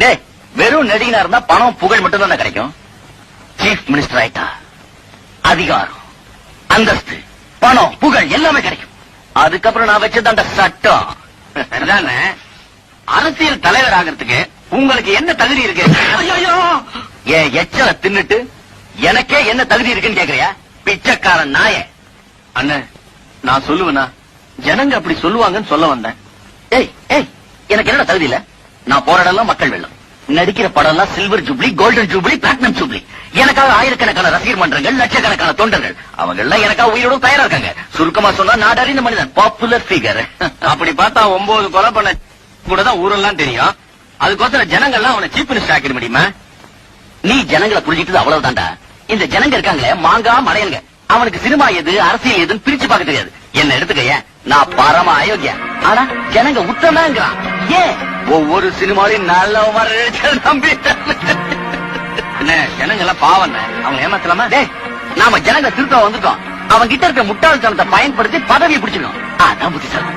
டேய், வெறும் நடிகனா இருந்தா பணம் புகழ் மட்டும் தான் கிடைக்கும். சீஃப் மினிஸ்டர் ஆயிட்டா அதிகாரம், அந்தஸ்து, பணம், புகழ் எல்லாமே கிடைக்கும். அதுக்கப்புறம் நான் வச்சதாண்ட சட்டம். அரசியல் தலைவர் ஆகிறதுக்கு உங்களுக்கு என்ன தகுதி இருக்கு? என் எச்சல தின்னுட்டு எனக்கே என்ன தகுதி இருக்குன்னு கேக்குறியா? பிச்சைக்காரன் நாய. அண்ணன், நான் சொல்லுவேனா? ஜனங்க அப்படி சொல்லுவாங்கன்னு சொல்ல வந்தேன். ஏய் ஏய், எனக்கு என்ன தகுதி இல்ல? நான் போற இடம்லாம் மக்கள் வெள்ளம், நடிக்கிற படம் எல்லாம் silver jubilee, golden jubilee, platinum jubilee. எனக்காக ஆயிரக்கணக்கான ரசிகர் மன்றங்கள், லட்சக்கணக்கான தொண்டர்கள், அவங்க எல்லாம் எனக்காக உயிரோட தயாரா இருக்காங்க. சுருக்கமா சொன்னா நாடு அறிந்த மனிதன், பாப்புலர் ஃபிகர். அப்படி பார்த்தா 9 கொலை பண்ண கூட தான் ஊரெல்லாம் தெரியும். அதுக்கோசரம் ஜனங்கள்லாம் அவனை சீஃப் மினிஸ்டர் ஆக்கிட முடியுமா? நீ ஜனங்களை புரிஞ்சிட்டு அவ்வளவுதான்டா. இந்த ஜனங்க இருக்காங்களே மாங்கா மடையங்க, அவனுக்கு சினிமா எது அரசியல் எதுன்னு பிரிச்சு பார்க்க தெரியாது. என்ன எடுத்துக்க, நான் பரம அயோக்கியா, ஆனா ஜனங்க உத்தமங்கிறான். ஏன் ஒவ்வொரு சினிமாலையும் நல்ல நம்பி ஜனங்க எல்லாம் பாவம், அவங்க ஏமாத்தலாமா? நாம ஜனங்க திருத்த வந்துட்டோம். அவங்க கிட்ட இருக்க முட்டாள்தனத்தை பயன்படுத்தி பதவியை பிடிச்சிடணும். அதான் புத்திசாலி.